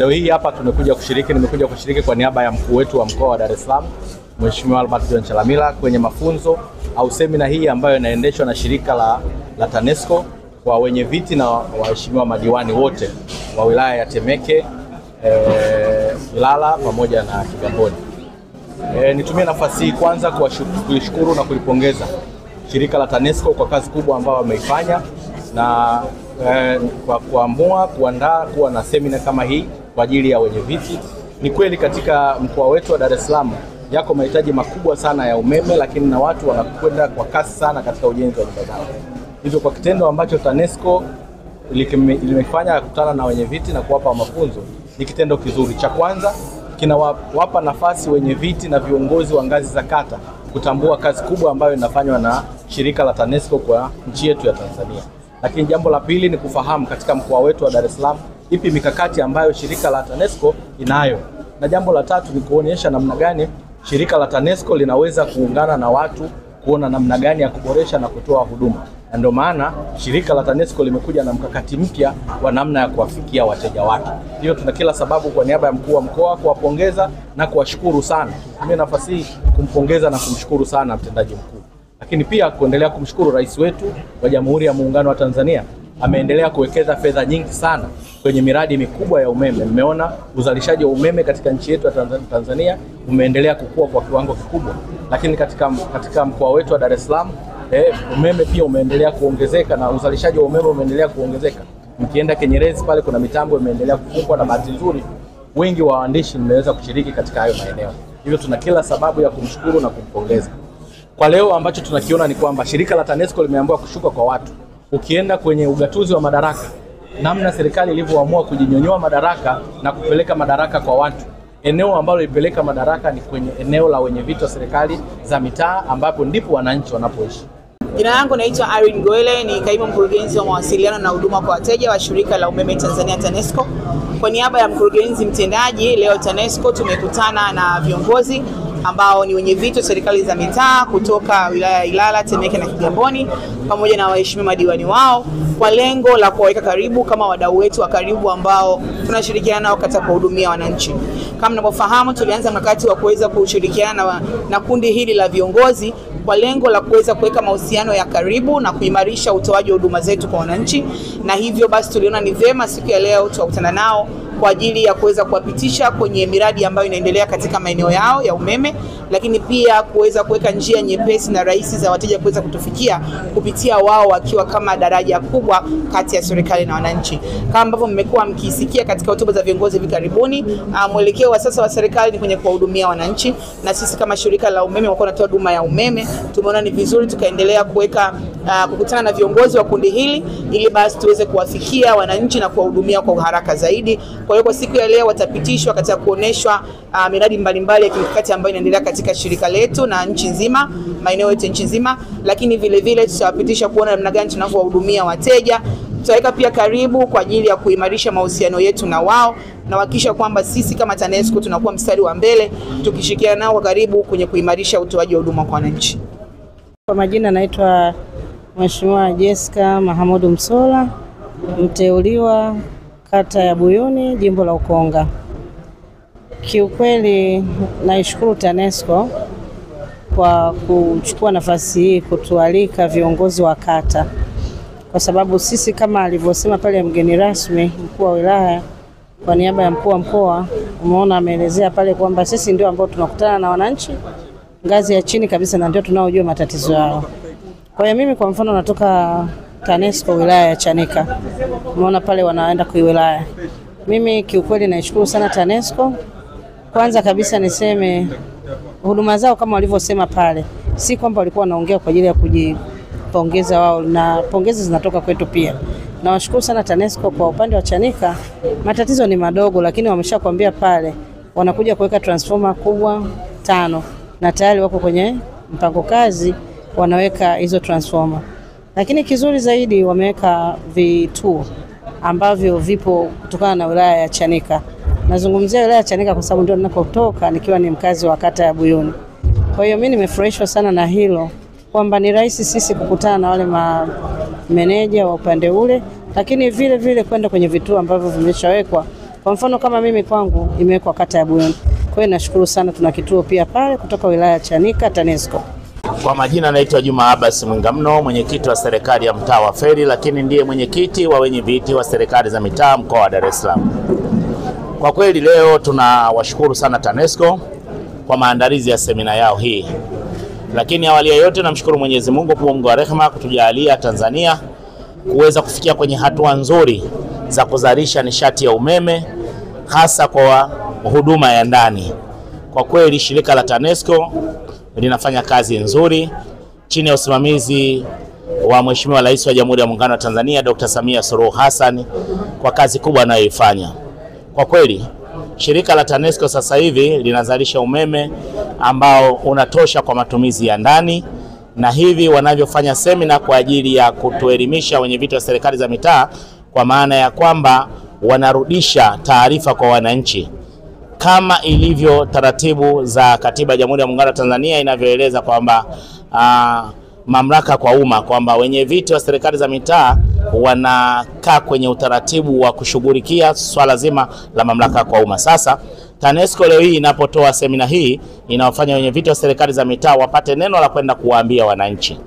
Leo hii hapa nimekuja kushiriki kwa niaba ya mkuu wetu wa mkoa wa Dar es Salaam, Mheshimiwa Albert John Chalamila, kwenye mafunzo au semina hii ambayo inaendeshwa na shirika la TANESCO kwa wenye viti na waheshimiwa madiwani wote wa wilaya ya Temeke, Ilala pamoja na Kigamboni. Nitumie nafasi hii kwanza kuishukuru na kulipongeza shirika la TANESCO kwa kazi kubwa ambayo wameifanya na kwa kuamua kuandaa kuwa na semina kama hii kwa ajili ya wenye viti. Ni kweli katika mkoa wetu wa Dar es Salaam yako mahitaji makubwa sana ya umeme, lakini na watu wanakwenda kwa kasi sana katika ujenzi wa nyumba zao. Hivyo kwa kitendo ambacho TANESCO limefanya kukutana na wenye viti na kuwapa mafunzo ni kitendo kizuri. Cha kwanza, kinawapa nafasi wenye viti na viongozi wa ngazi za kata kutambua kazi kubwa ambayo inafanywa na shirika la TANESCO kwa nchi yetu ya Tanzania. Lakini jambo la pili ni kufahamu katika mkoa wetu wa Dar es Salaam ipi mikakati ambayo shirika la TANESCO inayo. Na jambo la tatu ni kuonyesha namna gani shirika la TANESCO linaweza kuungana na watu kuona namna gani ya kuboresha na kutoa huduma. Na ndio maana shirika la TANESCO limekuja na mkakati mpya wa namna ya kuwafikia wateja wake. Hiyo tuna kila sababu kwa niaba ya mkuu wa mkoa kuwapongeza na kuwashukuru sana. Mimi nafasi hii kumpongeza na kumshukuru sana mtendaji mkuu. Lakini pia kuendelea kumshukuru rais wetu wa Jamhuri ya Muungano wa Tanzania. Ameendelea kuwekeza fedha nyingi sana kwenye miradi mikubwa ya umeme. Mmeona uzalishaji wa umeme katika nchi yetu ya Tanzania umeendelea kukua kwa kiwango kikubwa. Lakini katika mkoa wetu wa Dar es Salaam umeme pia umeendelea kuongezeka na uzalishaji wa umeme umeendelea kuongezeka. Mkienda Kinyerezi pale kuna mitambo imeendelea kufungwa, na bahati nzuri wengi wa waandishi mmeweza kushiriki katika hayo maeneo. Hivyo tuna kila sababu ya kumshukuru na kumpongeza. Kwa leo ambacho tunakiona ni kwamba shirika la TANESCO limeamua kushuka kwa watu. Ukienda kwenye ugatuzi wa madaraka, namna serikali ilivyoamua kujinyonyoa madaraka na kupeleka madaraka kwa watu, eneo ambalo lipeleka madaraka ni kwenye eneo la wenye viti wa serikali za mitaa, ambapo ndipo wananchi wanapoishi. Jina langu naitwa Irene Goele, ni kaimu mkurugenzi wa mawasiliano na huduma kwa wateja wa shirika la umeme Tanzania TANESCO. Kwa niaba ya mkurugenzi mtendaji, leo TANESCO tumekutana na viongozi ambao ni wenye viti wa serikali za mitaa kutoka wilaya ya Ilala, Temeke na Kigamboni, pamoja na waheshimiwa madiwani wao, kwa lengo la kuwaweka karibu kama wadau wetu wa karibu ambao tunashirikiana nao katika kuhudumia wananchi. Kama mnavyofahamu, tulianza mkakati wa kuweza kushirikiana na kundi hili la viongozi kwa lengo la kuweza kuweka mahusiano ya karibu na kuimarisha utoaji wa huduma zetu kwa wananchi, na hivyo basi tuliona ni vyema siku ya leo tukutana nao kwa ajili ya kuweza kuwapitisha kwenye miradi ambayo inaendelea katika maeneo yao ya umeme, lakini pia kuweza kuweka njia nyepesi na rahisi za wateja kuweza kutufikia kupitia wao wakiwa kama daraja kubwa kati ya serikali na wananchi. Kama ambavyo mmekuwa mkisikia katika hotuba za viongozi hivi karibuni, mwelekeo wa sasa wa serikali ni kwenye kuwahudumia wananchi, na sisi kama shirika la umeme ambao tunatoa huduma ya umeme tumeona ni vizuri tukaendelea kukutana na viongozi wa kundi hili ili basi tuweze kuwafikia wananchi na kuwahudumia kwa haraka zaidi. Kwa hiyo kwa siku ya leo watapitishwa katika kuoneshwa miradi mbalimbali ya kimkakati ambayo inaendelea katika shirika letu na nchi nzima, maeneo yote nchi nzima, lakini vile vile tutawapitisha kuona namna gani tunavyowahudumia wateja. Tutaweka pia karibu kwa ajili ya kuimarisha mahusiano yetu na wao na kuhakikisha kwamba sisi kama TANESCO tunakuwa mstari wa mbele tukishirikiana nao kwa karibu kwenye kuimarisha utoaji wa huduma kwa wananchi. Kwa majina naitwa Mheshimiwa Jessica Mahamudu Msola, mteuliwa kata ya Buyuni, jimbo la Ukonga. Kiukweli naishukuru TANESCO kwa kuchukua nafasi hii kutualika viongozi wa kata, kwa sababu sisi kama alivyosema pale mgeni rasmi mkuu wa wilaya kwa niaba ya mkuu wa mkoa, umeona ameelezea pale kwamba sisi ndio ambao tunakutana na wananchi ngazi ya chini kabisa na ndio tunaojua matatizo yao. Kwa hiyo mimi kwa mfano natoka TANESCO wilaya ya Chanika, umeona pale wanaenda kwa wilaya. Mimi kiukweli naishukuru sana TANESCO. Kwanza kabisa niseme huduma zao kama walivyosema pale, si kwamba walikuwa wanaongea kwa ajili ya kujipongeza wao, na pongezi zinatoka kwetu pia. Nawashukuru sana TANESCO. Kwa upande wa Chanika matatizo ni madogo, lakini wameshakwambia pale wanakuja kuweka transformer kubwa 5 na tayari wako kwenye mpango kazi wanaweka hizo transformer. Lakini kizuri zaidi wameweka vituo ambavyo vipo kutokana na wilaya ya Chanika. Nazungumzia wilaya ya Chanika kwa sababu ndio ninakotoka nikiwa ni mkazi wa kata ya Buyuni. Kwa hiyo mimi nimefurahishwa sana na hilo kwamba ni rahisi sisi kukutana na wale meneja wa upande ule, lakini vile vile kwenda kwenye vituo ambavyo vimeshawekwa Kwa mfano kama mimi kwangu imewekwa kata ya Buyuni. Kwa hiyo nashukuru sana, tuna kituo pia pale kutoka wilaya ya Chanika TANESCO. Kwa majina naitwa Juma Abbas Mwingamno, mwenyekiti wa serikali ya mtaa wa Feri, lakini ndiye mwenyekiti wa wenye viti wa serikali za mitaa mkoa wa Dar es Salaam. Kwa kweli leo tunawashukuru sana TANESCO kwa maandalizi ya semina yao hii. Lakini awali ya yote namshukuru Mwenyezi Mungu kwa Mungu wa rehema kutujalia Tanzania kuweza kufikia kwenye hatua nzuri za kuzalisha nishati ya umeme hasa kwa huduma ya ndani. Kwa kweli shirika la TANESCO linafanya kazi nzuri chini ya usimamizi wa Mheshimiwa Rais wa Jamhuri ya Muungano wa Tanzania Dr. Samia Suluhu Hassan kwa kazi kubwa anayoifanya. Kwa kweli shirika la TANESCO sasa hivi linazalisha umeme ambao unatosha kwa matumizi ya ndani, na hivi wanavyofanya semina kwa ajili ya kutuelimisha wenye viti wa serikali za mitaa, kwa maana ya kwamba wanarudisha taarifa kwa wananchi kama ilivyo taratibu za Katiba ya Jamhuri ya Muungano wa Tanzania inavyoeleza kwamba mamlaka kwa umma, kwamba wenye viti wa serikali za mitaa wanakaa kwenye utaratibu wa kushughulikia swala zima la mamlaka kwa umma. Sasa TANESCO leo hii inapotoa semina hii inawafanya wenye viti wa serikali za mitaa wapate neno la kwenda kuwaambia wananchi.